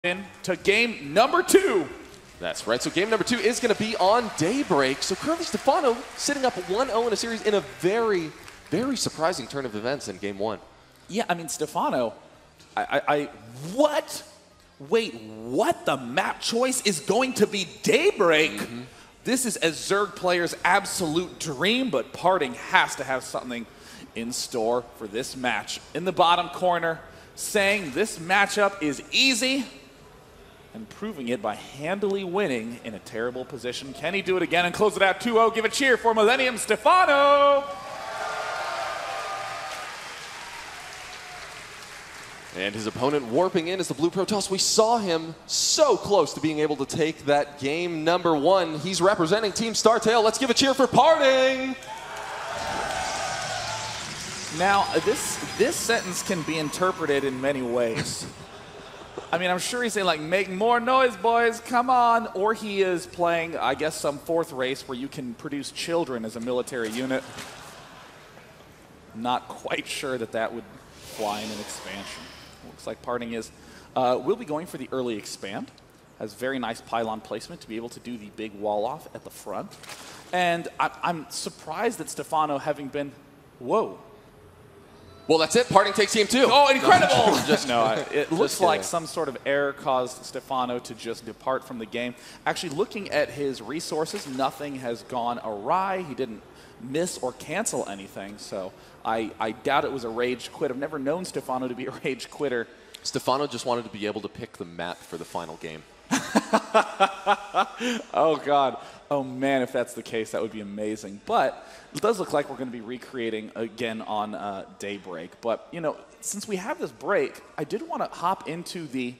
into game number 2. That's right. So game number 2 is going to be on Daybreak. So currently Stephano sitting up 1-0 in a series in a very, very surprising turn of events in game 1. Yeah, I mean, Stephano, what? Wait, what? The map choice is going to be Daybreak? Mm-hmm. This is a Zerg player's absolute dream, but PartinG has to have something in store for this match. In the bottom corner, saying this matchup is easy, and proving it by handily winning in a terrible position. Can he do it again and close it out 2-0? Give a cheer for Millennium Stephano! And his opponent warping in as the Blue Protoss. We saw him so close to being able to take that game number 1. He's representing Team Startail. Let's give a cheer for PartinG! Now, this sentence can be interpreted in many ways. I mean, I'm sure he's saying, like, make more noise, boys, come on. Or he is playing, I guess, some 4th race where you can produce children as a military unit. Not quite sure that that would fly in an expansion. Looks like PartinG is. We'll be going for the early expand. Has very nice pylon placement to be able to do the big wall off at the front. And I'm surprised that Stephano, having been, whoa. Well, that's it. PartinG takes game 2. Oh, incredible! No, it looks like some sort of error caused Stephano to just depart from the game. Actually, looking at his resources, nothing has gone awry. He didn't miss or cancel anything, so I doubt it was a rage quit. I've never known Stephano to be a rage quitter. Stephano just wanted to be able to pick the map for the final game. Oh, God. Oh, man, if that's the case, that would be amazing. But it does look like we're going to be recreating again on Daybreak. But, you know, since we have this break, I did want to hop into the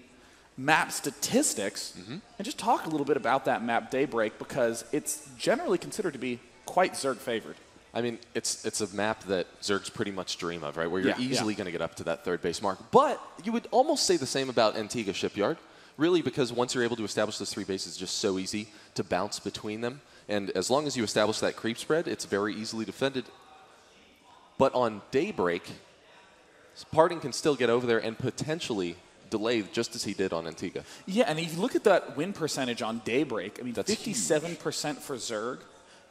map statistics and just talk a little bit about that map Daybreak, because it's generally considered to be quite Zerg favored. I mean, it's a map that Zergs pretty much dream of, right? Where you're easily going to get up to that 3rd base mark. But you would almost say the same about Antigua Shipyard. Really, because once you're able to establish those 3 bases, it's just so easy to bounce between them. And as long as you establish that creep spread, it's very easily defended. But on Daybreak, PartinG can still get over there and potentially delay just as he did on Antigua. Yeah, and if you look at that win percentage on Daybreak, I mean, that's 57% for Zerg.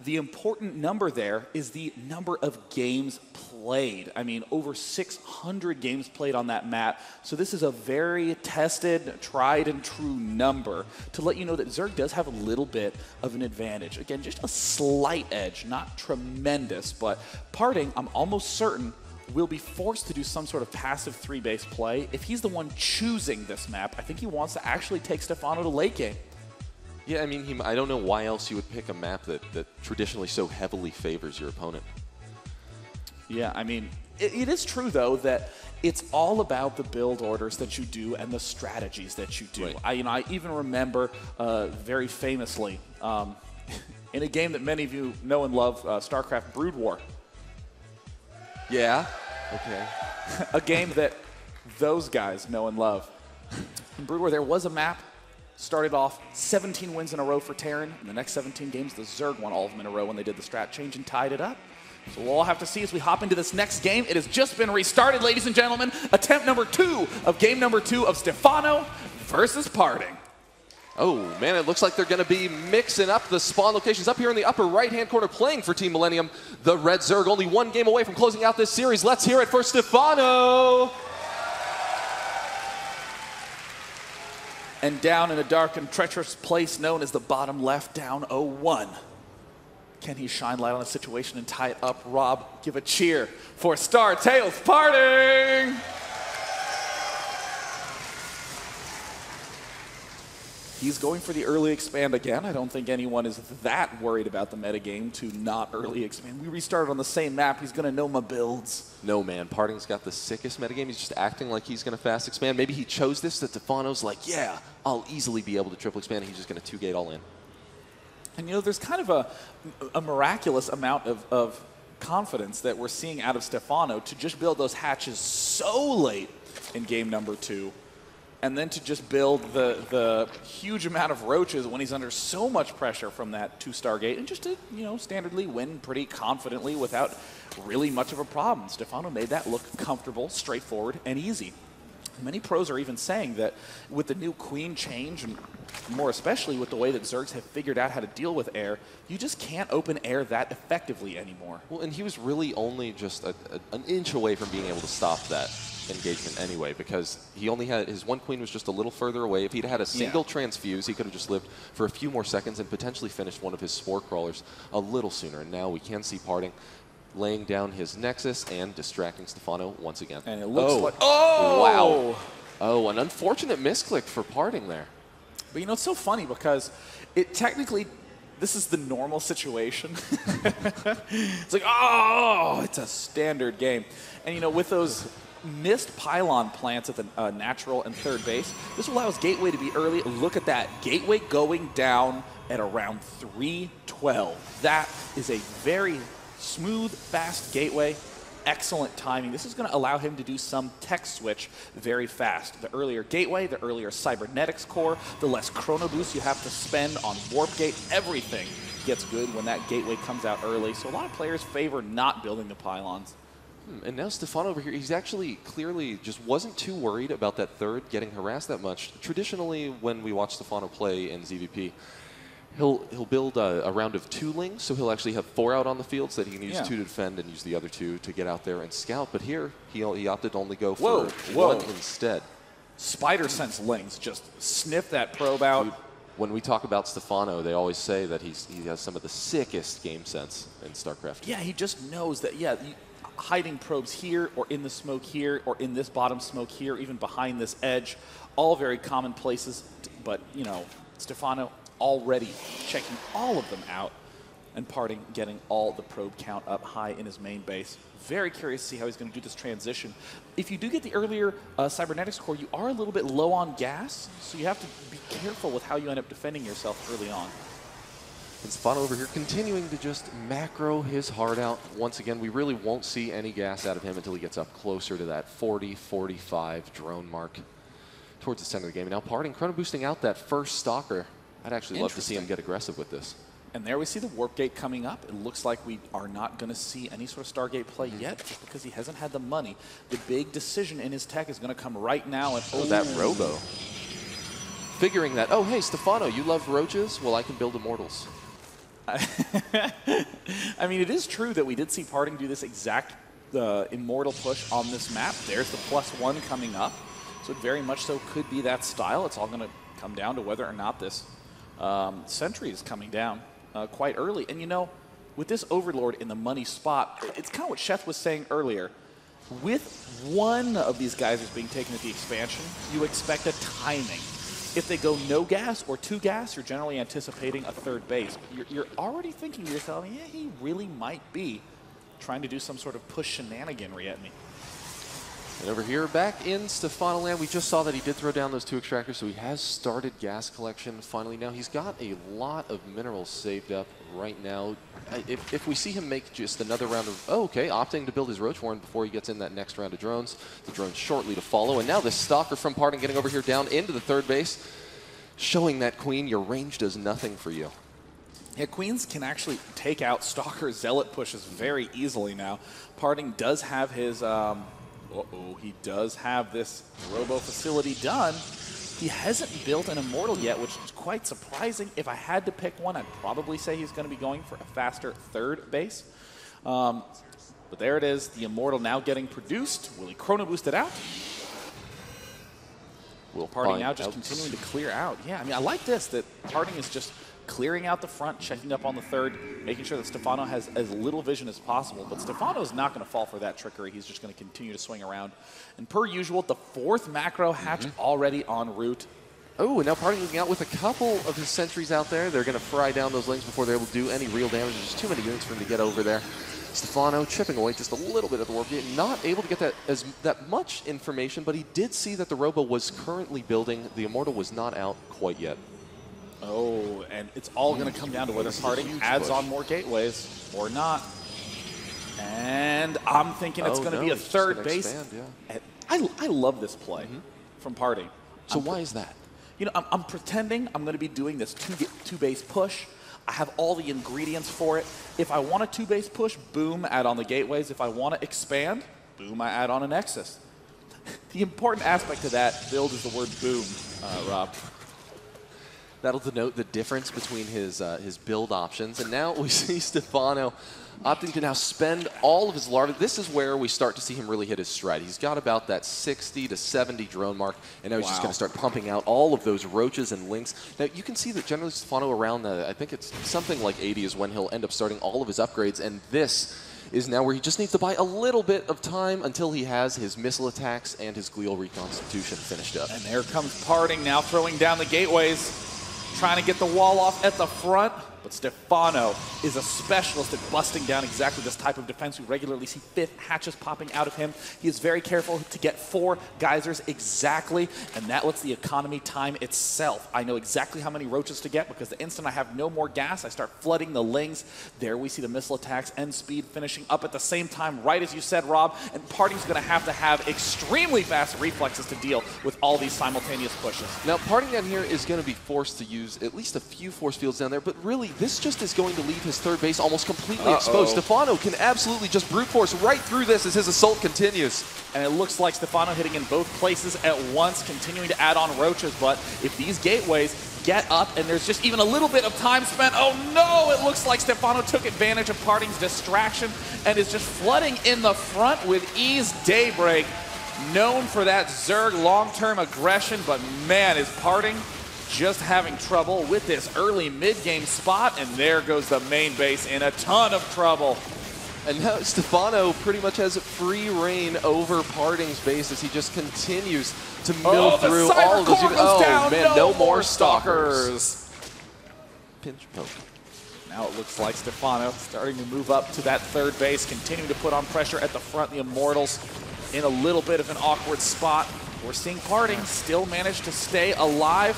The important number there is the number of games played. I mean, over 600 games played on that map. So this is a very tested, tried and true number to let you know that Zerg does have a little bit of an advantage. Again, just a slight edge, not tremendous, but PartinG, I'm almost certain, will be forced to do some sort of passive 3-base play. If he's the one choosing this map, I think he wants to actually take Stephano to late game. Yeah, I mean, I don't know why else you would pick a map that traditionally so heavily favors your opponent. Yeah, I mean, it is true, though, that it's all about the build orders that you do and the strategies that you do. Right. I even remember very famously in a game that many of you know and love, StarCraft Brood War. Yeah, okay. A game that those guys know and love. In Brood War, there was a map. Started off 17 wins in a row for Terran. In the next 17 games, the Zerg won all of them in a row when they did the strat change and tied it up. So we'll all have to see as we hop into this next game. It has just been restarted, ladies and gentlemen. Attempt number 2 of game number 2 of Stephano versus PartinG. Oh, man, it looks like they're going to be mixing up the spawn locations up here in the upper right-hand corner playing for Team Millennium. The Red Zerg only 1 game away from closing out this series. Let's hear it for Stephano. And down in a dark and treacherous place known as the bottom left, down 0-1. Can he shine light on the situation and tie it up? Rob, give a cheer for Startail's PartinG! He's going for the early expand again. I don't think anyone is that worried about the metagame to not early expand. We restarted on the same map. He's going to know my builds. No, man. PartinG's got the sickest metagame. He's just acting like he's going to fast expand. Maybe he chose this, that Stephano's like, yeah, I'll easily be able to triple expand. He's just going to 2-gate all in. And, you know, there's kind of a miraculous amount of confidence that we're seeing out of Stephano to just build those hatches so late in game number 2. And then to just build the huge amount of roaches when he's under so much pressure from that 2-star gate, and just to, you know, standardly win pretty confidently without really much of a problem. Stephano made that look comfortable, straightforward, and easy. Many pros are even saying that with the new queen change, and more especially with the way that Zergs have figured out how to deal with air, you just can't open air that effectively anymore. Well, and he was really only just an inch away from being able to stop that engagement anyway, because he only had his one queen was just a little further away. If he'd had a single transfuse, he could have just lived for a few more seconds and potentially finished one of his spore crawlers a little sooner. And now we can see PartinG laying down his Nexus and distracting Stephano once again. And it looks like... Oh! Wow. Oh, an unfortunate misclick for PartinG there. But you know, it's so funny because it technically, this is the normal situation. It's like, oh, it's a standard game. And you know, with those missed pylon plants at the natural and third base, this allows Gateway to be early. Look at that. Gateway going down at around 312. That is a very smooth, fast Gateway. Excellent timing. This is going to allow him to do some tech switch very fast. The earlier Gateway, the earlier Cybernetics core, the less chrono boost you have to spend on Warp Gate, everything gets good when that Gateway comes out early. So a lot of players favor not building the pylons. And now Stephano over here, he's actually clearly just wasn't too worried about that third getting harassed that much. Traditionally, when we watch Stephano play in ZVP, he'll build a round of 2 lings, so he'll actually have 4 out on the field so that he can use 2 to defend and use the other 2 to get out there and scout. But here, he opted to only go for 1 instead. Spider Sense lings, just sniff that probe out. Dude, when we talk about Stephano, they always say that he has some of the sickest game sense in StarCraft. Yeah, he just knows that, hiding probes here or in the smoke here or in this bottom smoke here, even behind this edge, all very common places. But, you know, Stephano already checking all of them out, and PartinG getting all the probe count up high in his main base. Very curious to see how he's going to do this transition. If you do get the earlier Cybernetics core, you are a little bit low on gas, so you have to be careful with how you end up defending yourself early on. And Stephano over here continuing to just macro his heart out. Once again, we really won't see any gas out of him until he gets up closer to that 40-45 drone mark towards the center of the game. And now PartinG chrono boosting out that first Stalker. I'd actually love to see him get aggressive with this. And there we see the Warp Gate coming up. It looks like we are not going to see any sort of Stargate play yet, just because he hasn't had the money. The big decision in his tech is going to come right now. And that Robo. Figuring that, oh, hey, Stephano, you love roaches? Well, I can build immortals. I mean, it is true that we did see PartinG do this exact immortal push on this map. There's the +1 coming up. So it very much so could be that style. It's all going to come down to whether or not this Sentry is coming down quite early. And, you know, with this Overlord in the money spot, it's kind of what Sheth was saying earlier. With one of these geysers being taken at the expansion, you expect a timing. If they go no gas or 2 gas, you're generally anticipating a third base. You're already thinking to yourself, yeah, he really might be trying to do some sort of push shenaniganry at me. And over here, back in Stephano land, we just saw that he did throw down those 2 extractors, so he has started gas collection finally. Now he's got a lot of minerals saved up right now. If we see him make just another round of, opting to build his Roach Warren before he gets in that next round of drones. The drones shortly to follow. And now this Stalker from PartinG getting over here down into the third base, showing that Queen, your range does nothing for you. Yeah, Queens can actually take out Stalker Zealot pushes very easily now. PartinG does have his, he does have this Robo facility done. He hasn't built an Immortal yet, which is quite surprising. If I had to pick one, I'd probably say he's going to be going for a faster third base. But there it is, the Immortal now getting produced. Will he chrono boost it out? Will PartinG now just continuing to clear out? Yeah, I mean, I like this, that PartinG is just clearing out the front, checking up on the third, making sure that Stephano has as little vision as possible. But Stephano's not going to fall for that trickery. He's just going to continue to swing around. And per usual, the 4th macro hatch already en route. Oh, and now PartinG looking out with a couple of his sentries out there. They're going to fry down those lings before they're able to do any real damage. There's too many units for him to get over there. Stephano chipping away just a little bit at the warp gate, not able to get that much information, but he did see that the Robo was currently building. The Immortal was not out quite yet. Oh, and it's all going to come down to whether PartinG adds on more gateways or not. And I'm thinking it's going to be a third base. Expand, yeah. I love this play from PartinG. So why is that? You know, I'm pretending I'm going to be doing this two base push. I have all the ingredients for it. If I want a 2 base push, boom, add on the gateways. If I want to expand, boom, I add on a Nexus. The important aspect of that build is the word boom, Rob. That'll denote the difference between his build options. And now we see Stephano opting to now spend all of his larvae. This is where we start to see him really hit his stride. He's got about that 60 to 70 drone mark, and now he's just going to start pumping out all of those roaches and lynx. Now, you can see that generally Stephano around, I think it's something like 80 is when he'll end up starting all of his upgrades, and this is now where he just needs to buy a little bit of time until he has his missile attacks and his glial reconstitution finished up. And there comes PartinG now throwing down the gateways, trying to get the wall off at the front. But Stephano is a specialist at busting down exactly this type of defense. We regularly see 5th hatches popping out of him. He is very careful to get 4 geysers exactly, and that lets the economy time itself. I know exactly how many roaches to get because the instant I have no more gas, I start flooding the lings. There we see the missile attacks and speed finishing up at the same time, right as you said, Rob. And PartinG's going to have extremely fast reflexes to deal with all these simultaneous pushes. Now, PartinG down here is going to be forced to use at least a few force fields down there, but really, this just is going to leave his third base almost completely exposed. Stephano can absolutely just brute force right through this as his assault continues. And it looks like Stephano hitting in both places at once, continuing to add on roaches. But if these gateways get up and there's just even a little bit of time spent, oh no, it looks like Stephano took advantage of PartinG's distraction and is just flooding in the front with ease. Daybreak, known for that Zerg long-term aggression, but man, is PartinG just having trouble with this early mid-game spot, and there goes the main base in a ton of trouble. And now Stephano pretty much has free reign over PartinG's base as he just continues to mill through all of those. Oh man, no more stalkers. Pinch poke. Now it looks like Stephano starting to move up to that third base, continuing to put on pressure at the front. The Immortals in a little bit of an awkward spot. We're seeing PartinG still manage to stay alive.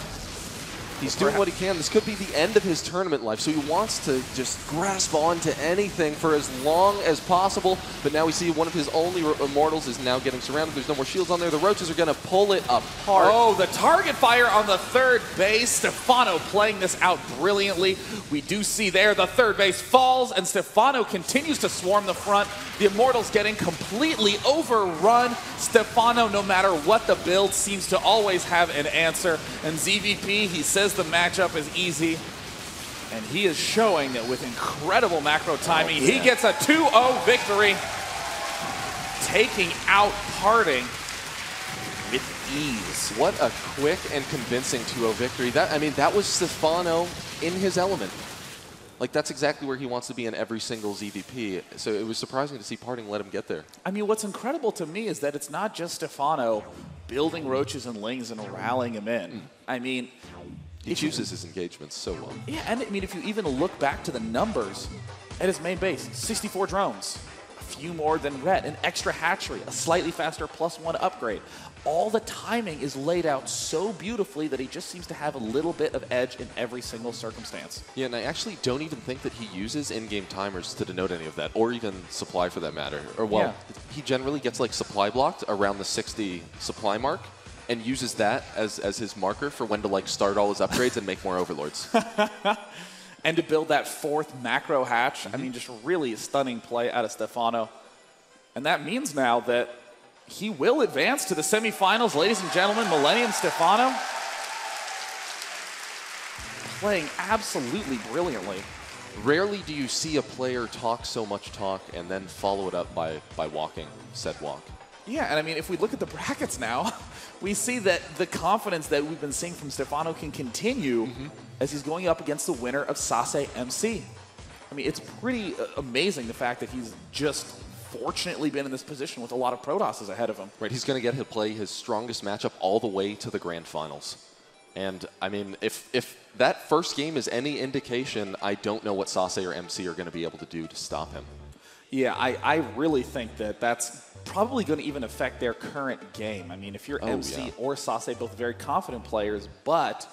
He's doing what he can. This could be the end of his tournament life, so he wants to just grasp on to anything for as long as possible. But now we see one of his only Immortals is now getting surrounded. There's no more shields on there. The roaches are going to pull it apart. Oh, the target fire on the third base. Stephano playing this out brilliantly. We do see there the third base falls, and Stephano continues to swarm the front. The Immortals getting completely overrun. Stephano, no matter what the build, seems to always have an answer. And ZVP, he says the matchup is easy, and he is showing that with incredible macro timing, he gets a 2-0 victory, taking out PartinG with ease. What a quick and convincing 2-0 victory. That was Stephano in his element. Like, that's exactly where he wants to be in every single ZVP. So it was surprising to see PartinG let him get there. I mean, what's incredible to me is that it's not just Stephano building roaches and lings and rallying him in. I mean, he chooses his engagements so well. Yeah, and I mean, if you even look back to the numbers at his main base, 64 drones, a few more than Ret, an extra hatchery, a slightly faster +1 upgrade. All the timing is laid out so beautifully that he just seems to have a little bit of edge in every single circumstance. Yeah, and I actually don't even think that he uses in-game timers to denote any of that, or even supply for that matter. Or, well, he generally gets like supply blocked around the 60 supply mark, and uses that as his marker for when to like start all his upgrades and make more overlords. And to build that 4th macro hatch, I mean, just really a stunning play out of Stephano. And that means now that he will advance to the semifinals, ladies and gentlemen. Millennium Stephano playing absolutely brilliantly. Rarely do you see a player talk so much talk and then follow it up by walking said walk. Yeah, and I mean, if we look at the brackets now, we see that the confidence that we've been seeing from Stephano can continue as he's going up against the winner of Sase MC. I mean, it's pretty amazing the fact that he's just fortunately been in this position with a lot of Protosses ahead of him. Right, he's going to get to play his strongest matchup all the way to the grand finals. And, I mean, if that first game is any indication, I don't know what Sase or MC are going to be able to do to stop him. Yeah, I really think that that's probably going to even affect their current game. I mean, if you're MC or Sase, both very confident players, but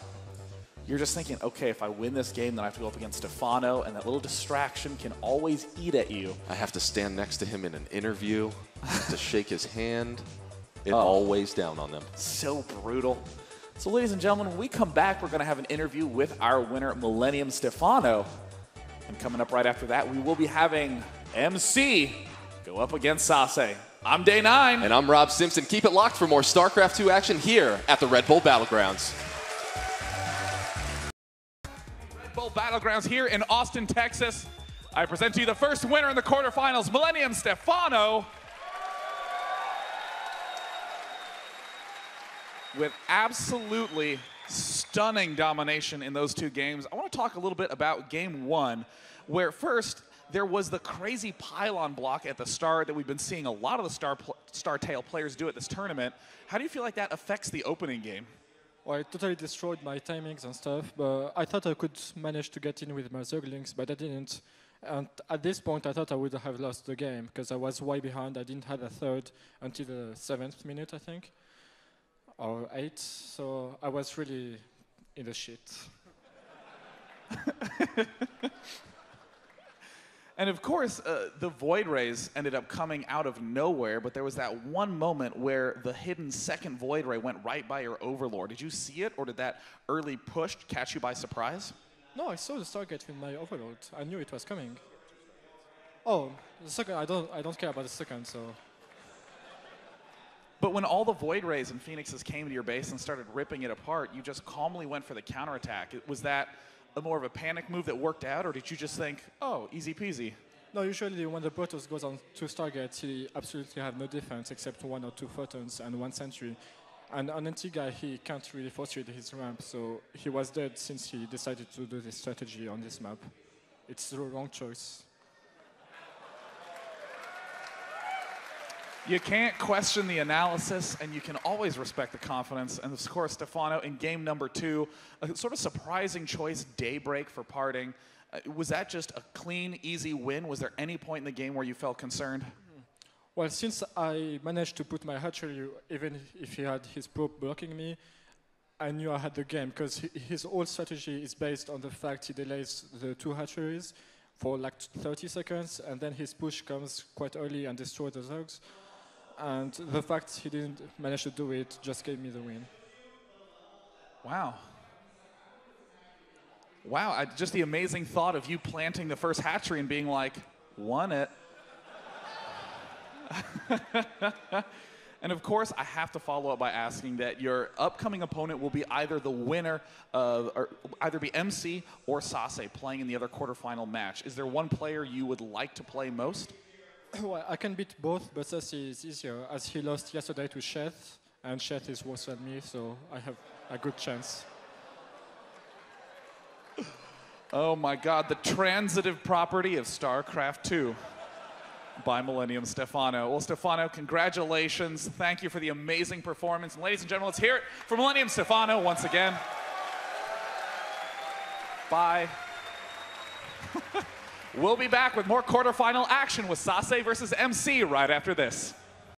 you're just thinking, okay, if I win this game, then I have to go up against Stephano, and that little distraction can always eat at you. I have to stand next to him in an interview. I have to shake his hand. It all weighs down on them. So brutal. So, ladies and gentlemen, when we come back, we're going to have an interview with our winner, Millennium Stephano. And coming up right after that, we will be having MC go up against Sase. I'm Day 9. And I'm Rob Simpson. Keep it locked for more StarCraft 2 action here at the Red Bull Battlegrounds. Red Bull Battlegrounds here in Austin, Texas. I present to you the first winner in the quarterfinals, Millennium Stephano. With absolutely stunning domination in those two games. I want to talk a little bit about game one, where first, there was the crazy pylon block at the start that we've been seeing a lot of the Star Tail players do at this tournament. How do you feel like that affects the opening game? Well, it totally destroyed my timings and stuff, but I thought I could manage to get in with my Zerglings, but I didn't. And at this point, I thought I would have lost the game, because I was way behind. I didn't have a third until the 7th minute, I think, or 8th, so I was really in the shit. And of course, the Void Rays ended up coming out of nowhere, but there was that one moment where the hidden second Void Ray went right by your Overlord. Did you see it, or did that early push catch you by surprise? No, I saw the Stargate with my Overlord. I knew it was coming. Oh, the second, I don't care about the second, so. But when all the Void Rays and Phoenixes came to your base and started ripping it apart, you just calmly went for the counterattack. Was that more of a panic move that worked out, or did you just think, oh, easy peasy? No, usually when the Protoss goes on 2 Stargates, he absolutely have no defense except 1 or 2 photons and 1 sentry. And on Antigua, he can't really force read his ramp, so he was dead since he decided to do this strategy on this map. It's the wrong choice. You can't question the analysis, and you can always respect the confidence. And of course, Stephano in game number 2, a sort of surprising choice, Daybreak for PartinG. Was that just a clean, easy win? Was there any point in the game where you felt concerned? Well, since I managed to put my hatchery, even if he had his probe blocking me, I knew I had the game, because his whole strategy is based on the fact he delays the 2 hatcheries for like 30 seconds, and then his push comes quite early and destroys the Zergs. And the fact he didn't manage to do it just gave me the win. Wow. Wow, just the amazing thought of you planting the first hatchery and being like, won it. And of course, I have to follow up by asking that your upcoming opponent will be either the winner of, or either be MC or Sase playing in the other quarterfinal match. Is there one player you would like to play most? Well, I can beat both, but Sase is easier, as he lost yesterday to Sheth, and Sheth is worse than me, so I have a good chance. Oh my God, the transitive property of StarCraft 2 by Millennium Stephano. Well, Stephano, congratulations. Thank you for the amazing performance. And ladies and gentlemen, let's hear it for Millennium Stephano once again. Bye. We'll be back with more quarterfinal action with Sase versus MC right after this.